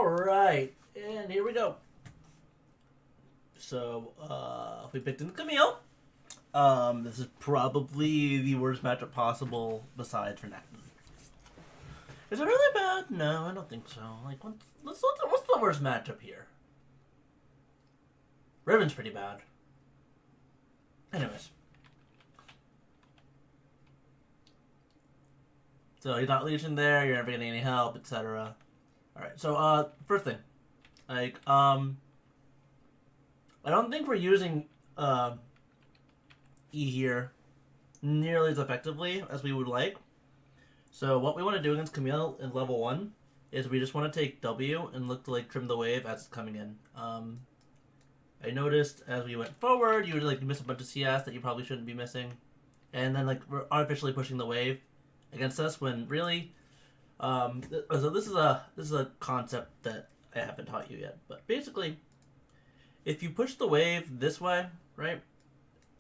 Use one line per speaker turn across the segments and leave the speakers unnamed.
Alright, and here we go. So, we picked in Camille. This is probably the worst matchup possible besides for Nathan. Is it really bad? No, I don't think so. Like, what's the worst matchup here? Riven's pretty bad. Anyways. So, he's not leeching there, you're never getting any help, etc. Alright, so, first thing. Like, I don't think we're using, E here nearly as effectively as we would like. So what we want to do against Camille in level 1 is we just want to take W and look to like trim the wave as it's coming in. I noticed as we went forward, you would like miss a bunch of CS that you probably shouldn't be missing. And then like we're artificially pushing the wave against us when really so this is a concept that I haven't taught you yet. But basically, if you push the wave this way, right?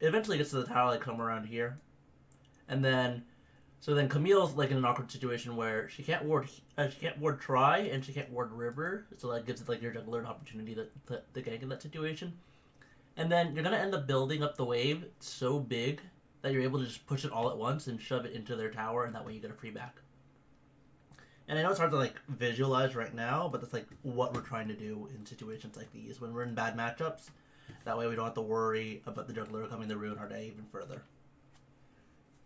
It eventually gets to the tower like somewhere around here. And then Camille's like in an awkward situation where she can't ward Try and she can't ward River, so that gives like your juggler an opportunity to gank in that situation. And then you're gonna end up building up the wave so big that you're able to just push it all at once and shove it into their tower, and that way you get a free back. And I know it's hard to like visualize right now, but that's like what we're trying to do in situations like these when we're in bad matchups. That way we don't have to worry about the juggler coming to ruin our day even further.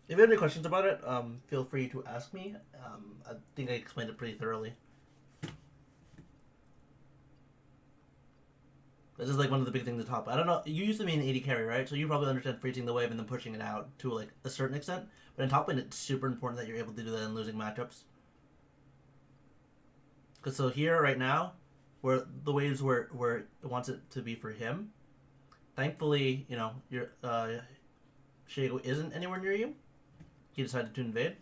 If you have any questions about it, feel free to ask me. I think I explained it pretty thoroughly. This is like one of the big things to top. I don't know, you used to be an AD carry, right? So you probably understand freezing the wave and then pushing it out to like a certain extent. But in top lane, it's super important that you're able to do that in losing matchups. Because so here, right now, where the waves where it wants it to be for him, thankfully, you know, your Shago isn't anywhere near you. He decided to invade.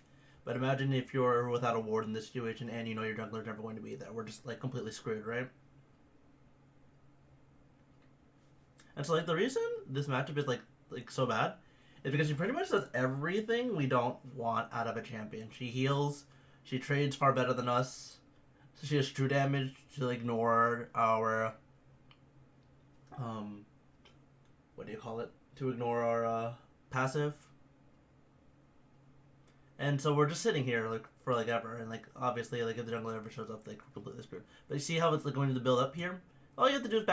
But imagine if you're without a ward in this situation and you know your jungler's never going to be there. We're just like completely screwed, right? And so like the reason this matchup is like so bad is because she pretty much does everything we don't want out of a champion. She heals, she trades far better than us. So she has true damage to ignore our what do you call it? To ignore our passive. And so we're just sitting here like for like ever, and like obviously like if the jungler ever shows up, like we're completely screwed. But you see how it's like going to build up here? All you have to do is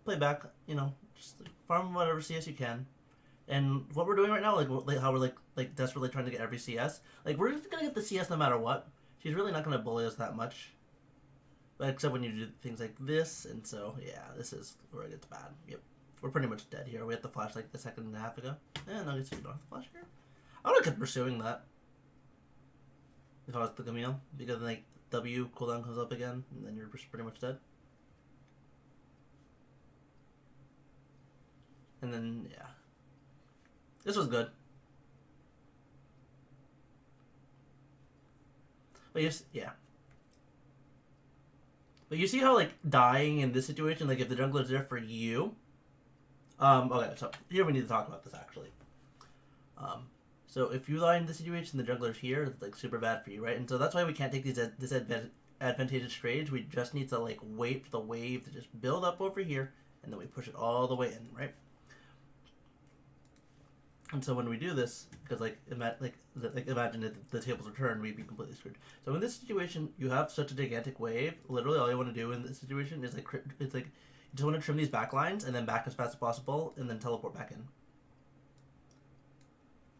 play back, you know, just like, farm whatever CS you can. And what we're doing right now, like how we're like desperately trying to get every CS, like we're just gonna get the CS no matter what. She's really not gonna bully us that much. But except when you do things like this, and so yeah, this is where it gets bad. Yep. We're pretty much dead here. We had to flash like a second and a half ago. No, I guess we don't have to flash here. I would have kept pursuing that. If I was the Camille, because like W cooldown comes up again, and then you're pretty much dead. And then yeah, this was good. But yeah. But you see how like dying in this situation, like if the jungler's there for you. Okay, so here we need to talk about this actually. So if you lie in this situation, the jungler's here, it's like super bad for you, right? And so that's why we can't take these disadvantageous trades. We just need to like wait for the wave to just build up over here, and then we push it all the way in, right? And so when we do this, because imagine if the tables were turned, we'd be completely screwed. So in this situation, you have such a gigantic wave. Literally, all you want to do in this situation is like you just want to trim these back lines and then back as fast as possible, and then teleport back in.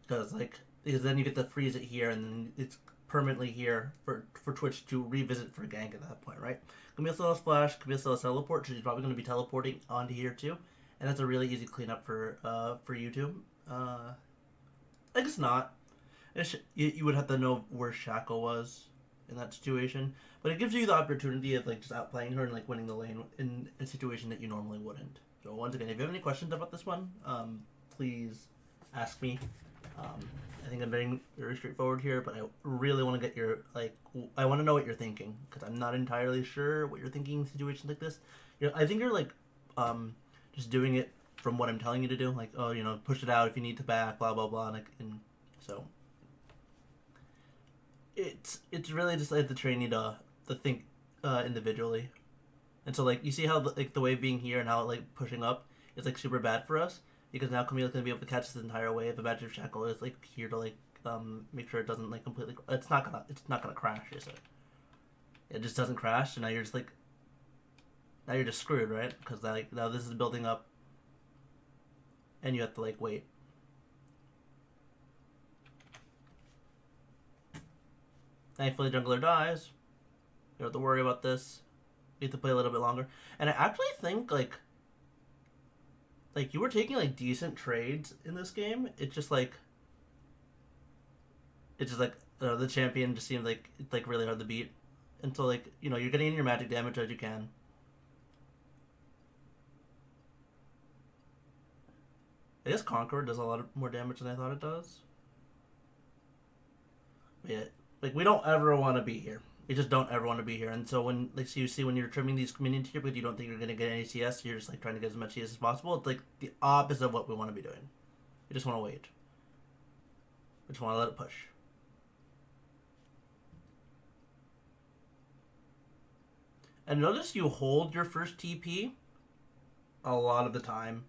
Because then you get to freeze it here, and then it's permanently here for Twitch to revisit for a gank at that point, right? Camille still has flash, Camille still has teleport, so she's probably going to be teleporting onto here too, and that's a really easy cleanup for YouTube. I guess not. You would have to know where Shaco was in that situation, but it gives you the opportunity of like just outplaying her and like winning the lane in a situation that you normally wouldn't. So once again, if you have any questions about this one, please ask me. I think I'm being very straightforward here, but I really want to get your I want to know what you're thinking, because I'm not entirely sure what you're thinking in situations like this. I think you're like just doing it from what I'm telling you to do, like, oh, you know, push it out if you need to back, blah blah blah, and so it's really just like to train you to think individually And so like you see how the wave being here and how like pushing up is like super bad for us because now Camille's gonna be able to catch this entire wave. Imagine if Shackle is like here to like make sure it doesn't like completely. It's not gonna crash, is it? It just doesn't crash, and now you're just like. Now you're just screwed, right? Because like now this is building up, and you have to like wait. Thankfully, jungler dies. You don't have to worry about this. You have to play a little bit longer, and I actually think like you were taking like decent trades in this game. It's just like the champion just seemed like it's like really hard to beat until like you're getting in your magic damage as you can. I guess Conqueror does a lot more damage than I thought it does. But yeah, like we don't ever want to be here. We just don't ever want to be here. And so when like so you see when you're trimming these minions here, but you don't think you're gonna get any CS, you're just like trying to get as much CS as possible. It's like the opposite of what we want to be doing. We just want to wait. We just want to let it push. And notice you hold your first TP a lot of the time.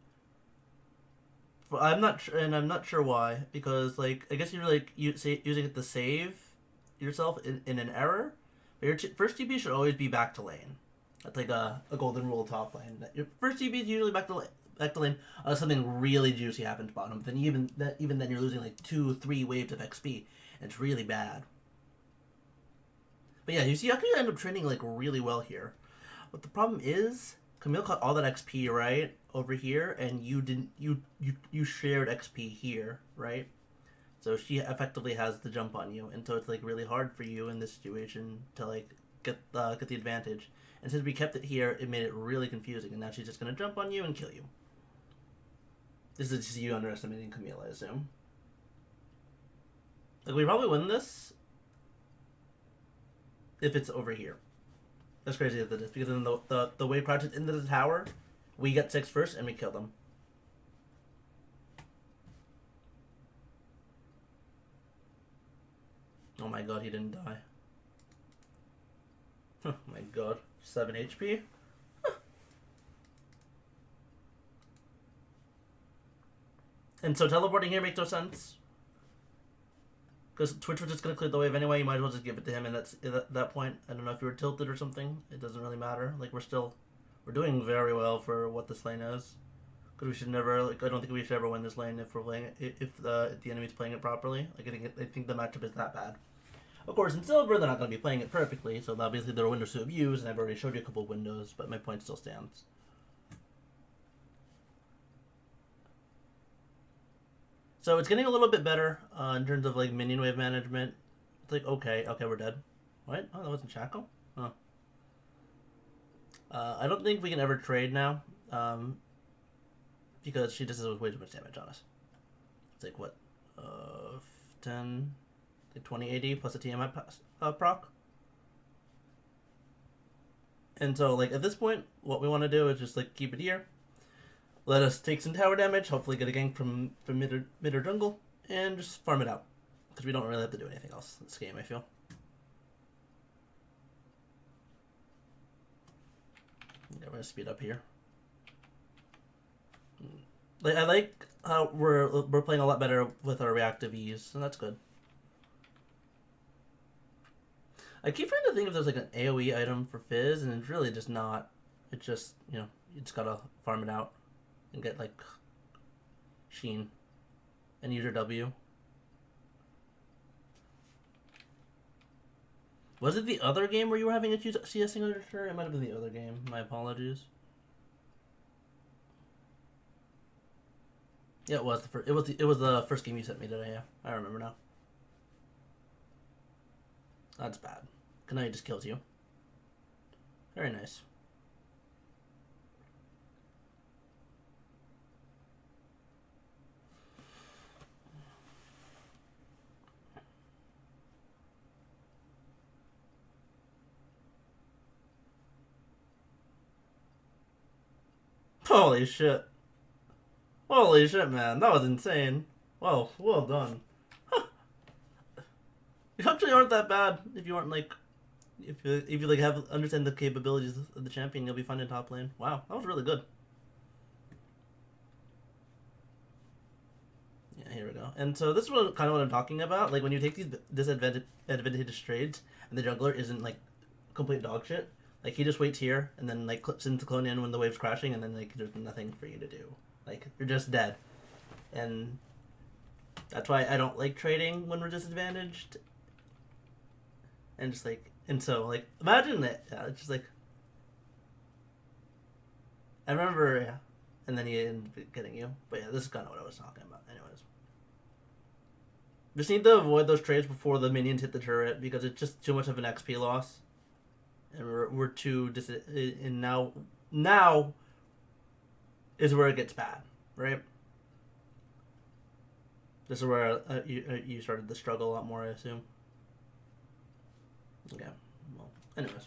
I'm not sure why, because like I guess you're like using it to save yourself in an error. But your first TP should always be back to lane. That's like a golden rule of top lane. Your first TP is usually back to lane unless something really juicy happens bottom. Then even then you're losing like 2-3 waves of XP, and it's really bad. But yeah, you see, how can you end up training like really well here? But the problem is, Camille caught all that XP right over here, and you didn't. You shared XP here, right? So she effectively has the jump on you, and so it's like really hard for you in this situation to like get the advantage. And since we kept it here, it made it really confusing. And now she's just gonna jump on you and kill you. This is just you underestimating Camille, I assume. Like we probably win this if it's over here. That's crazy that it is, because then the wave crouches into the tower, we get 6 first, and we kill them. Oh my god, he didn't die. Oh my god, 7 HP? And so teleporting here makes no sense. Because Twitch was just going to clear the wave anyway, you might as well just give it to him, and that's at that point. I don't know if you were tilted or something. It doesn't really matter. Like, we're doing very well for what this lane is. Because we should never, like, I don't think we should ever win this lane if we're playing it, if the enemy's playing it properly. Like, I think the matchup is that bad. Of course, in Silver, they're not going to be playing it perfectly, so obviously there are windows to abuse, and I've already showed you a couple of windows, but my point still stands. So it's getting a little bit better in terms of like minion wave management. It's like okay, we're dead. What? Oh, that wasn't Shackle. Oh. I don't think we can ever trade now, because she just does way too much damage on us. It's like what, 10, like 20 AD plus a TMI proc. And so like at this point, what we want to do is just like keep it here. Let us take some tower damage, hopefully get a gank from mid or jungle, and just farm it out. Because we don't really have to do anything else in this game, I feel. Yeah, we're going to speed up here. Like, I like how we're playing a lot better with our reactive E's, and that's good. I keep trying to think if there's like an AoE item for Fizz, and it's really just not. It's just, you just gotta farm it out. And get like Sheen and use your W. Was it the other game where you were having a CS signature? It might have been the other game. My apologies. Yeah, it was the first. It was the first game you sent me today. Yeah, I remember now. That's bad. Kanai just kills you. Very nice. Holy shit. Holy shit, man. That was insane. Well done. You actually aren't that bad if you aren't, like, If you like have understand the capabilities of the champion, you'll be fine in top lane. Wow, that was really good. Yeah, here we go. And so this is kind of what I'm talking about. Like when you take these disadvantageous trades, and the jungler isn't like complete dog shit. Like he just waits here, and then like clips into clone in when the wave's crashing, and then like there's nothing for you to do. Like you're just dead. And that's why I don't like trading when we're disadvantaged. And just like, and so like, imagine that. Yeah, it's just like, I remember, yeah, and then he ended up getting you. But yeah, this is kind of what I was talking about. Anyways, just need to avoid those trades before the minions hit the turret because it's just too much of an XP loss, and we're too and now is where it gets bad, right? This is where you started to struggle a lot more, I assume. Okay, well, anyways.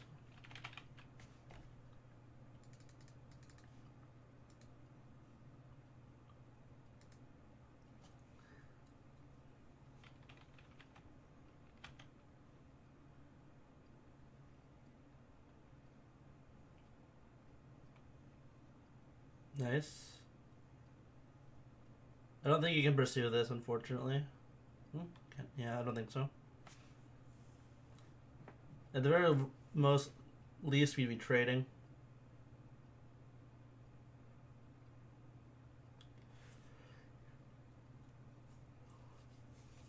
Nice. I don't think you can pursue this, unfortunately. Yeah, I don't think so. At the very most least, we'd be trading.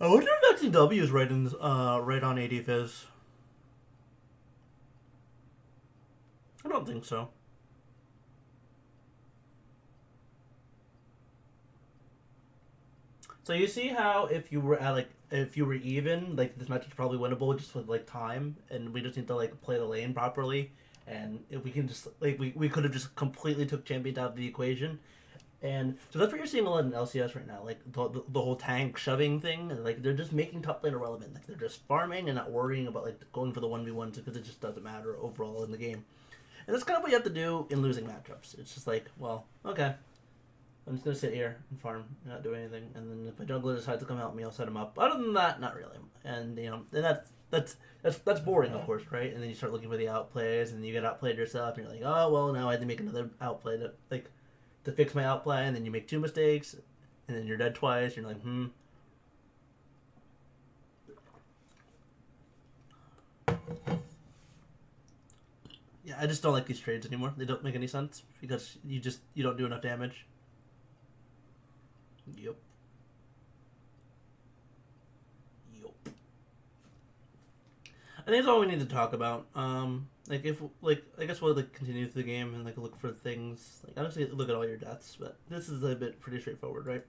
I wonder if XCW is right right on AD Fizz. I don't think so. So you see how if you were at if you were even, like this match is probably winnable just with like time, and we just need to like play the lane properly, and if we can just like we could have just completely took champions out of the equation, and so that's what you're seeing a lot in LCS right now, like the whole tank shoving thing, like they're just making top lane irrelevant, like they're just farming and not worrying about like going for the 1v1s because it just doesn't matter overall in the game, and that's kind of what you have to do in losing matchups. It's just like, well, okay. I'm just gonna sit here and farm, not do anything, and then if my jungler decides to come help me, I'll set him up. Other than that, not really. And you know, and that's boring, of course, right? And then you start looking for the outplays, and you get outplayed yourself, and you're like, oh well, now I had to make another outplay to fix my outplay, and then you make two mistakes, and then you're dead twice. You're like, Yeah, I just don't like these trades anymore. They don't make any sense because you don't do enough damage. Yep. I think that's all we need to talk about. Like if like I guess we'll like continue through the game and like look for things. Like honestly, look at all your deaths, but this is a bit pretty straightforward, right?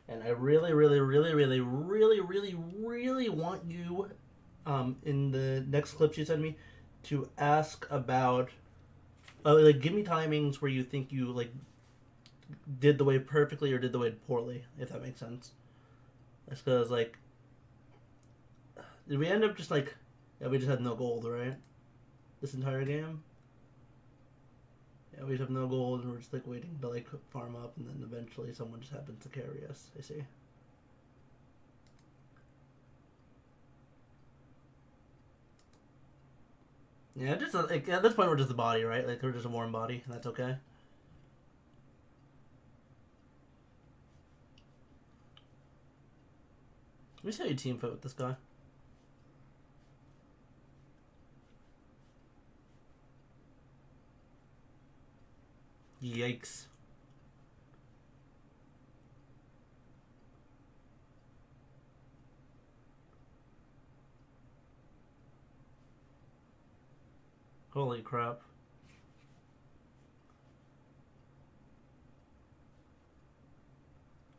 And I really, really, really, really, really, really, really want you, in the next clips you send me, to ask about, like, give me timings where you think you like did the wave perfectly or did the wave poorly, if that makes sense. That's because like, did we end up just like, yeah, we just had no gold, right? This entire game. Yeah, we just have no gold, and we're just like waiting to like farm up, and then eventually someone just happens to carry us. I see. Yeah, just like at this point we're just a body, right? Like we're just a warm body, and that's okay. Let me see how you team fight with this guy. Yikes. Holy crap.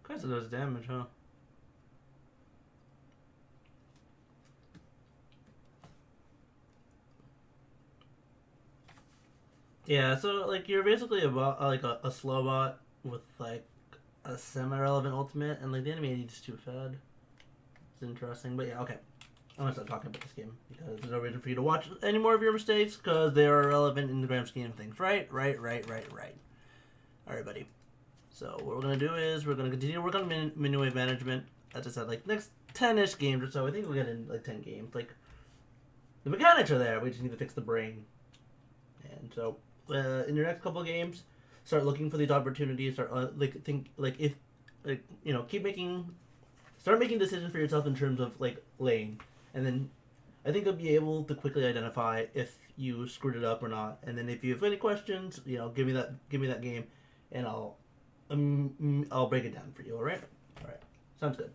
Guys, it does damage, huh? Yeah, so like you're basically about like a slow bot with like a semi-relevant ultimate, and like the enemy needs too fed. It's interesting, but yeah, okay. I'm gonna stop talking about this game because there's no reason for you to watch any more of your mistakes because they are irrelevant in the grand scheme of things. Right. All right, buddy. So what we're gonna do is we're gonna continue to work on mini wave management. As I said, like next 10-ish games or so. I think we'll get in like 10 games. Like The mechanics are there. We just need to fix the brain. And so, in your next couple of games, start looking for these opportunities. Start start making decisions for yourself in terms of like lane, and then I think you'll be able to quickly identify if you screwed it up or not. And then if you have any questions, give me that game, and I'll break it down for you. All right, sounds good.